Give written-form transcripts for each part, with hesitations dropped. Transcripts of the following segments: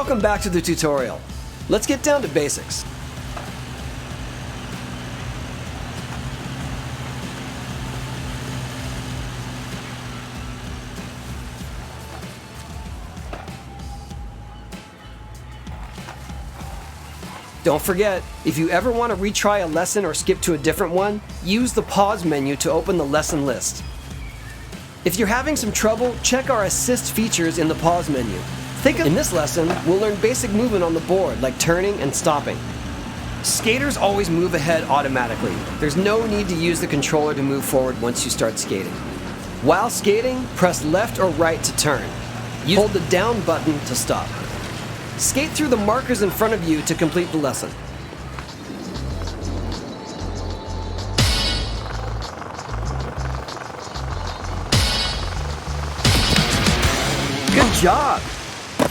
Welcome back to the tutorial. Let's get down to basics. Don't forget, if you ever want to retry a lesson or skip to a different one, use the pause menu to open the lesson list. If you're having some trouble, check our assist features in the pause menu. In this lesson, we'll learn basic movement on the board, like turning and stopping. Skaters always move ahead automatically. There's no need to use the controller to move forward once you start skating. While skating, press left or right to turn. Hold the down button to stop. Skate through the markers in front of you to complete the lesson. Good job!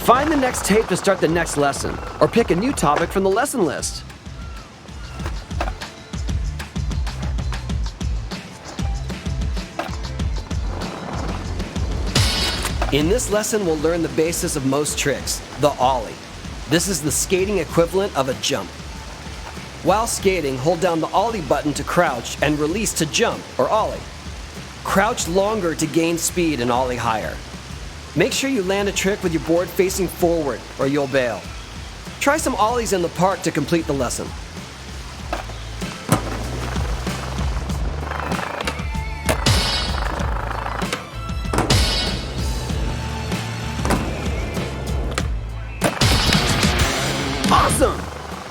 Find the next tape to start the next lesson, or pick a new topic from the lesson list. In this lesson, we'll learn the basis of most tricks, the ollie. This is the skating equivalent of a jump. While skating, hold down the ollie button to crouch and release to jump, or ollie. Crouch longer to gain speed and ollie higher. Make sure you land a trick with your board facing forward, or you'll bail. Try some ollies in the park to complete the lesson. Awesome!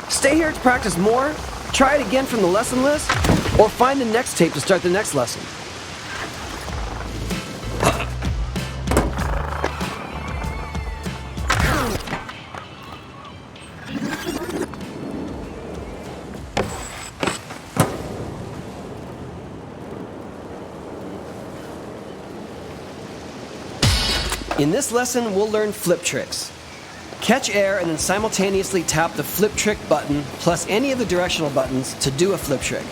Stay here to practice more, try it again from the lesson list, or find the next tape to start the next lesson. In this lesson, we'll learn flip tricks. Catch air and then simultaneously tap the flip trick button plus any of the directional buttons to do a flip trick.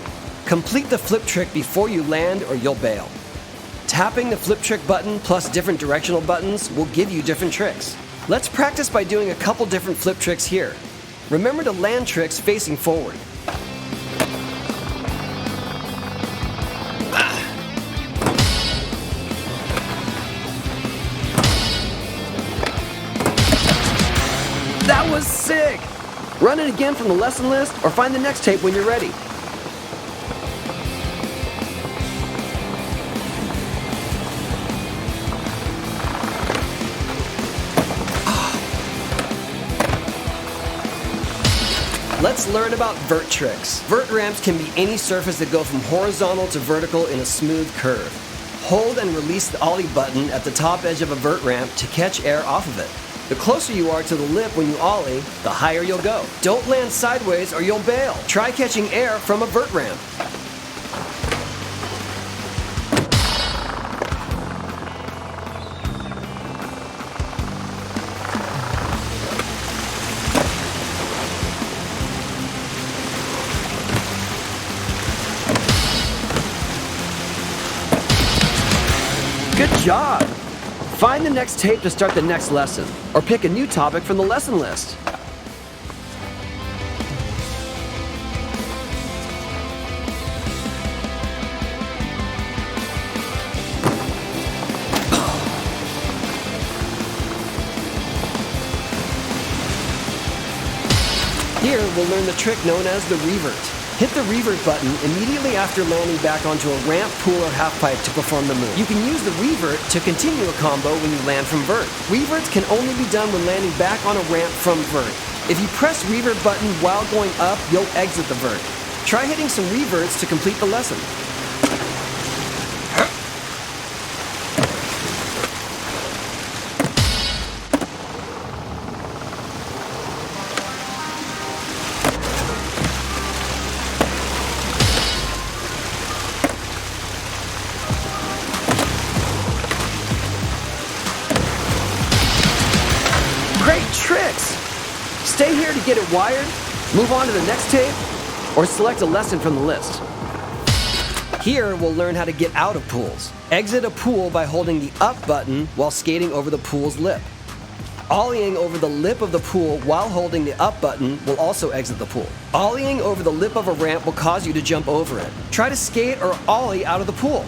Complete the flip trick before you land or you'll bail. Tapping the flip trick button plus different directional buttons will give you different tricks. Let's practice by doing a couple different flip tricks here. Remember to land tricks facing forward. That was sick! Run it again from the lesson list or find the next tape when you're ready. Let's learn about vert tricks. Vert ramps can be any surface that go from horizontal to vertical in a smooth curve. Hold and release the ollie button at the top edge of a vert ramp to catch air off of it. The closer you are to the lip when you ollie, the higher you'll go. Don't land sideways or you'll bail. Try catching air from a vert ramp. Good job! Find the next tape to start the next lesson, or pick a new topic from the lesson list. Here, we'll learn the trick known as the revert. Hit the revert button immediately after landing back onto a ramp, pool, or halfpipe to perform the move. You can use the revert to continue a combo when you land from vert. Reverts can only be done when landing back on a ramp from vert. If you press revert button while going up, you'll exit the vert. Try hitting some reverts to complete the lesson. Great tricks! Stay here to get it wired, move on to the next tape, or select a lesson from the list. Here, we'll learn how to get out of pools. Exit a pool by holding the up button while skating over the pool's lip. Ollieing over the lip of the pool while holding the up button will also exit the pool. Ollieing over the lip of a ramp will cause you to jump over it. Try to skate or ollie out of the pool.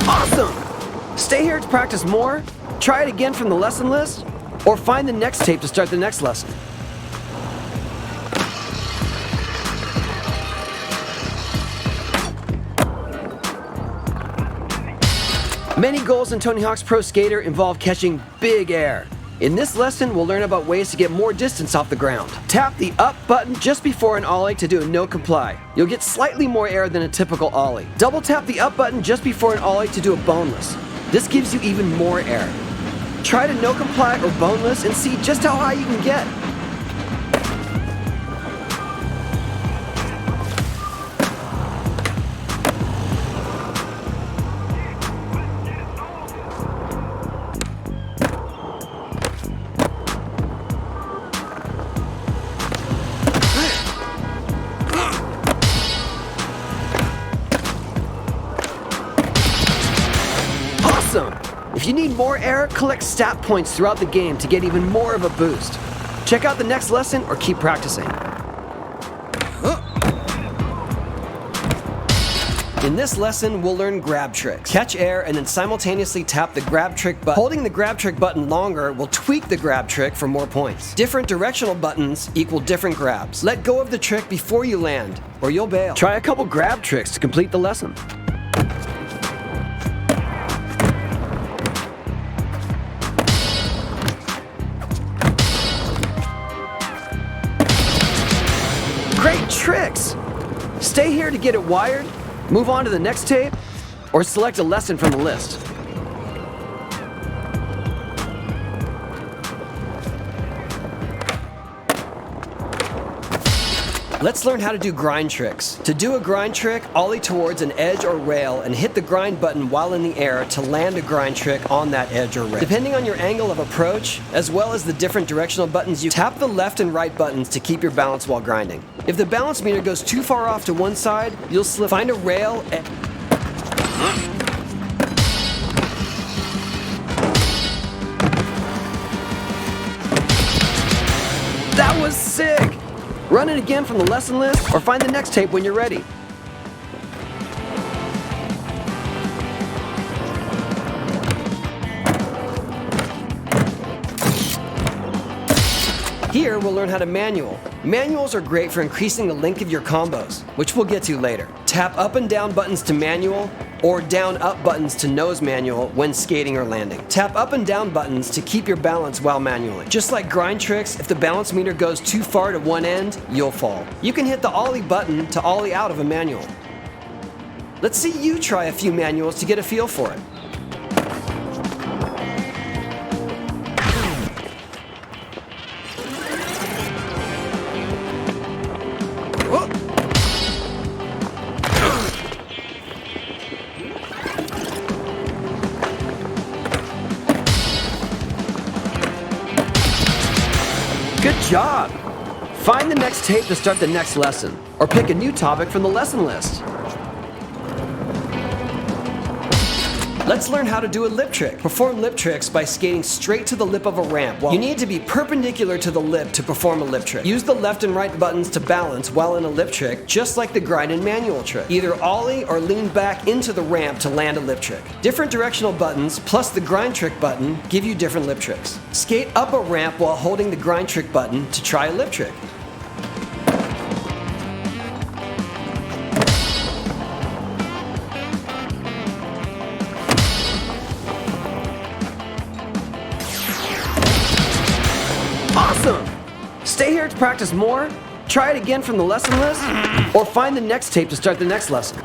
Awesome! Stay here to practice more, try it again from the lesson list, or find the next tape to start the next lesson. Many goals in Tony Hawk's Pro Skater involve catching big air. In this lesson, we'll learn about ways to get more distance off the ground. Tap the up button just before an ollie to do a no comply. You'll get slightly more air than a typical ollie. Double tap the up button just before an ollie to do a boneless. This gives you even more air. Try to no comply or boneless and see just how high you can get. Awesome! If you need more air, collect stat points throughout the game to get even more of a boost. Check out the next lesson or keep practicing. In this lesson, we'll learn grab tricks. Catch air and then simultaneously tap the grab trick button. Holding the grab trick button longer will tweak the grab trick for more points. Different directional buttons equal different grabs. Let go of the trick before you land, or you'll bail. Try a couple grab tricks to complete the lesson. Great tricks! Stay here to get it wired, move on to the next tape, or select a lesson from the list. Let's learn how to do grind tricks. To do a grind trick, ollie towards an edge or rail and hit the grind button while in the air to land a grind trick on that edge or rail. Depending on your angle of approach, as well as the different directional buttons, you tap the left and right buttons to keep your balance while grinding. If the balance meter goes too far off to one side, you'll slip. Find a rail and... That was sick! Run it again from the lesson list, or find the next tape when you're ready. Here, we'll learn how to manual. Manuals are great for increasing the length of your combos, which we'll get to later. Tap up and down buttons to manual, or down-up buttons to nose manual when skating or landing. Tap up and down buttons to keep your balance while manualing. Just like grind tricks, if the balance meter goes too far to one end, you'll fall. You can hit the ollie button to ollie out of a manual. Let's see you try a few manuals to get a feel for it. Good job! Find the next tape to start the next lesson, or pick a new topic from the lesson list. Let's learn how to do a lip trick. Perform lip tricks by skating straight to the lip of a ramp. You need to be perpendicular to the lip to perform a lip trick. Use the left and right buttons to balance while in a lip trick, just like the grind and manual trick. Either ollie or lean back into the ramp to land a lip trick. Different directional buttons plus the grind trick button give you different lip tricks. Skate up a ramp while holding the grind trick button to try a lip trick. Awesome! Stay here to practice more, try it again from the lesson list, or find the next tape to start the next lesson.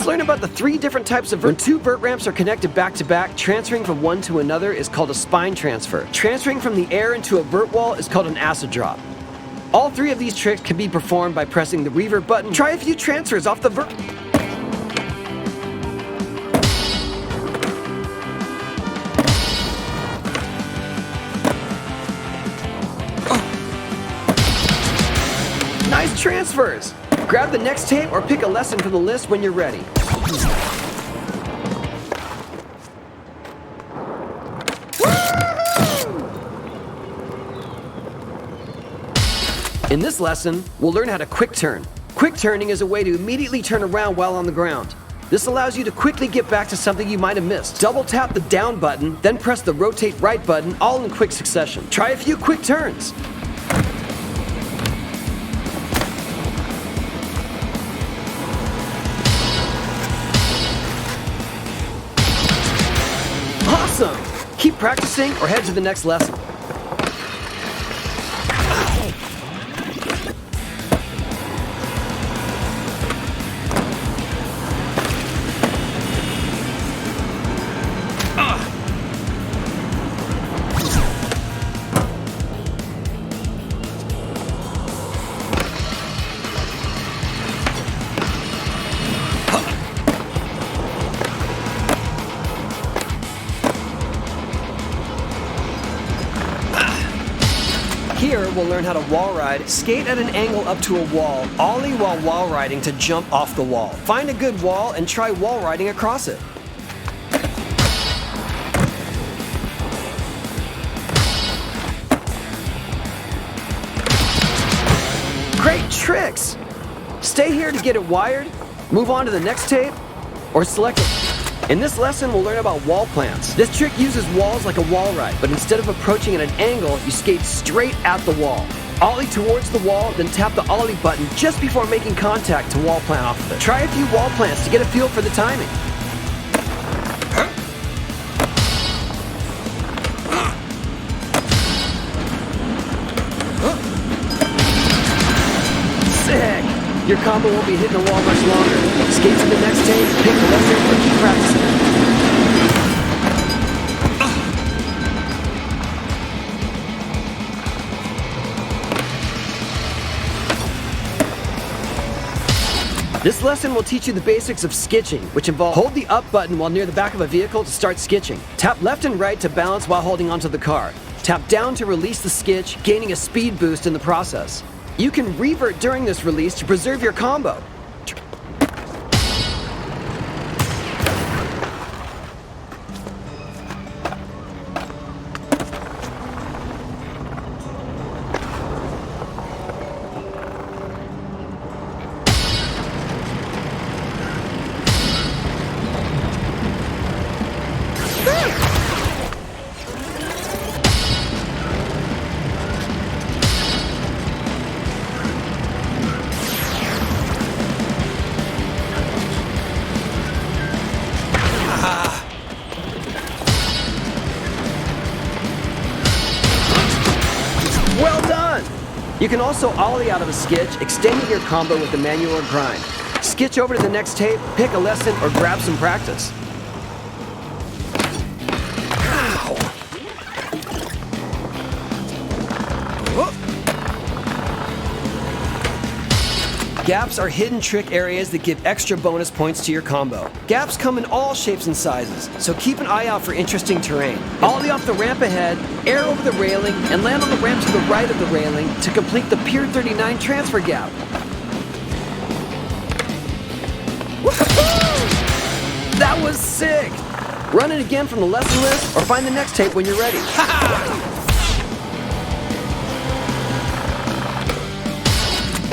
Let's learn about the 3 different types of vert. When 2 vert ramps are connected back to back, transferring from one to another is called a spine transfer. Transferring from the air into a vert wall is called an acid drop. All 3 of these tricks can be performed by pressing the revert button. Try a few transfers off the vert. Nice transfers! Grab the next tape or pick a lesson from the list when you're ready. In this lesson, we'll learn how to quick turn. Quick turning is a way to immediately turn around while on the ground. This allows you to quickly get back to something you might have missed. Double tap the down button, then press the rotate right button, all in quick succession. Try a few quick turns. Awesome! Keep practicing or head to the next lesson. Here, we'll learn how to wall ride, skate at an angle up to a wall, ollie while wall riding to jump off the wall. Find a good wall and try wall riding across it. Great tricks! Stay here to get it wired, move on to the next tape, or select it. In this lesson, we'll learn about wall plants. This trick uses walls like a wall ride, but instead of approaching at an angle, you skate straight at the wall. Ollie towards the wall, then tap the ollie button just before making contact to wall plant off of it. Try a few wall plants to get a feel for the timing. Sick! Your combo won't be hitting the wall much longer. Skate to the next tape, pick the lesson, or keep practicing. This lesson will teach you the basics of skitching, which involve hold the up button while near the back of a vehicle to start skitching. Tap left and right to balance while holding onto the car. Tap down to release the skitch, gaining a speed boost in the process. You can revert during this release to preserve your combo. Well done! You can also ollie out of a skitch, extending your combo with the manual or grind. Skitch over to the next tape, pick a lesson, or grab some practice. Gaps are hidden trick areas that give extra bonus points to your combo. Gaps come in all shapes and sizes, so keep an eye out for interesting terrain. Ollie off the ramp ahead, air over the railing, and land on the ramp to the right of the railing to complete the Pier 39 transfer gap. Woohoo! That was sick! Run it again from the lesson list, or find the next tape when you're ready.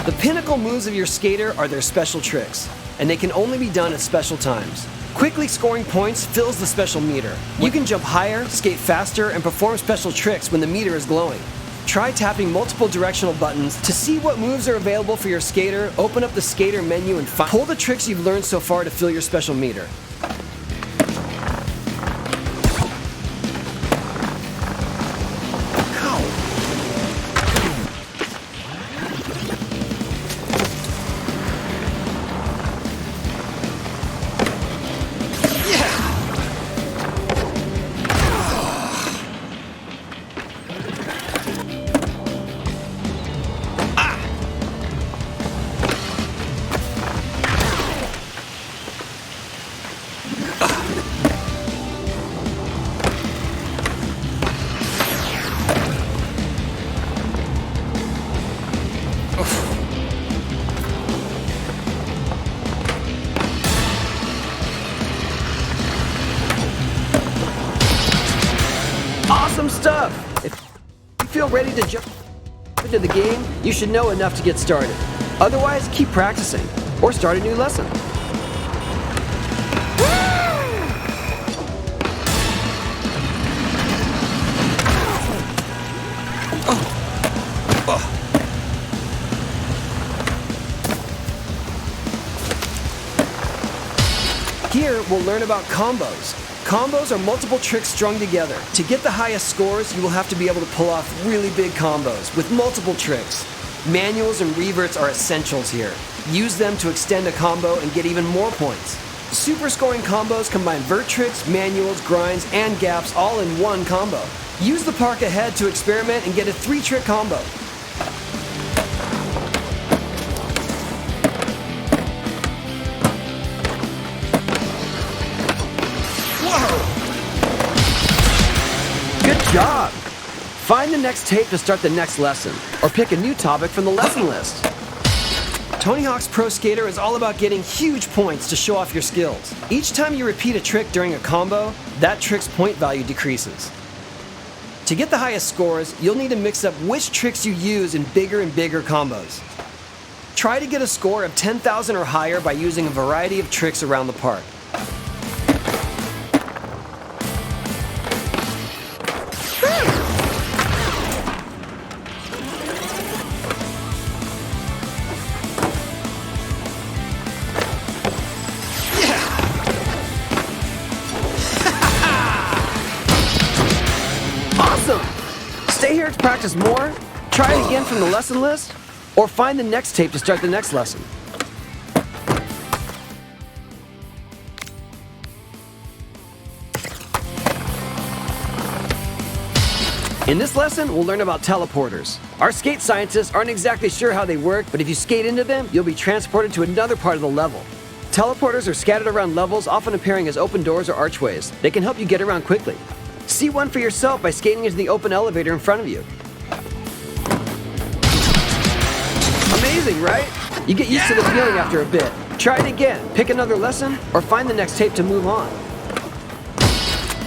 The pinnacle moves of your skater are their special tricks, and they can only be done at special times. Quickly scoring points fills the special meter. You can jump higher, skate faster, and perform special tricks when the meter is glowing. Try tapping multiple directional buttons to see what moves are available for your skater, open up the skater menu, and pull the tricks you've learned so far to fill your special meter. feel ready to jump into the game, you should know enough to get started. Otherwise, keep practicing or start a new lesson. Here, we'll learn about combos. Combos are multiple tricks strung together. To get the highest scores, you will have to be able to pull off really big combos with multiple tricks. Manuals and reverts are essentials here. Use them to extend a combo and get even more points. Super scoring combos combine vert tricks, manuals, grinds, and gaps all in one combo. Use the park ahead to experiment and get a 3-trick combo. Good job! Find the next tape to start the next lesson, or pick a new topic from the lesson list. Tony Hawk's Pro Skater is all about getting huge points to show off your skills. Each time you repeat a trick during a combo, that trick's point value decreases. To get the highest scores, you'll need to mix up which tricks you use in bigger and bigger combos. Try to get a score of 10,000 or higher by using a variety of tricks around the park. Stay here to practice more, try it again from the lesson list, or find the next tape to start the next lesson. In this lesson, we'll learn about teleporters. Our skate scientists aren't exactly sure how they work, but if you skate into them, you'll be transported to another part of the level. Teleporters are scattered around levels, often appearing as open doors or archways. They can help you get around quickly. See one for yourself by skating into the open elevator in front of you. Amazing, right? You get used to the feeling after a bit. Try it again, pick another lesson, or find the next tape to move on.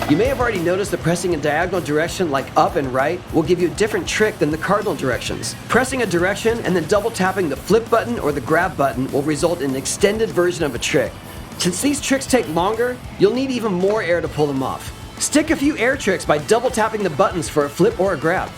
You may have already noticed that pressing a diagonal direction like up and right will give you a different trick than the cardinal directions. Pressing a direction and then double tapping the flip button or the grab button will result in an extended version of a trick. Since these tricks take longer, you'll need even more air to pull them off. Stick a few air tricks by double tapping the buttons for a flip or a grab.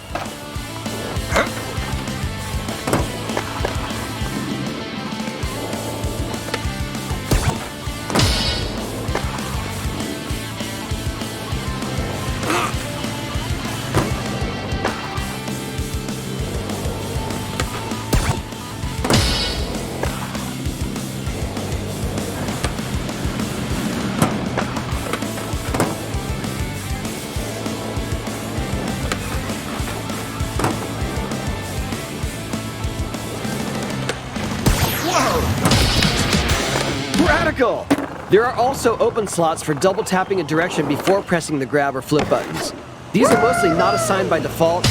Radical! There are also open slots for double tapping a direction before pressing the grab or flip buttons. These are mostly not assigned by default.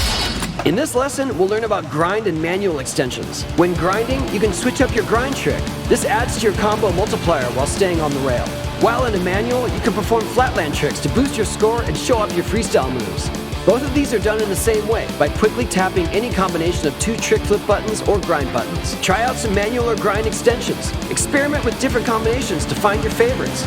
In this lesson, we'll learn about grind and manual extensions. When grinding, you can switch up your grind trick. This adds to your combo multiplier while staying on the rail. While in a manual, you can perform flatland tricks to boost your score and show off your freestyle moves. Both of these are done in the same way, by quickly tapping any combination of 2 trick flip buttons or grind buttons. Try out some manual or grind extensions. Experiment with different combinations to find your favorites.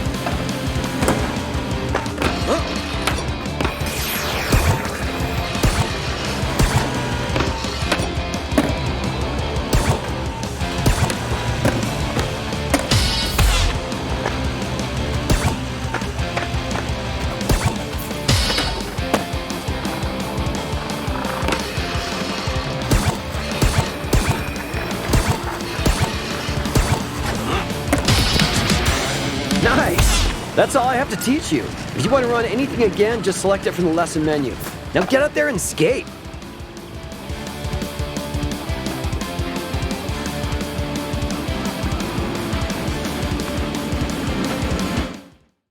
Nice! That's all I have to teach you. If you want to run anything again, just select it from the lesson menu. Now get out there and skate!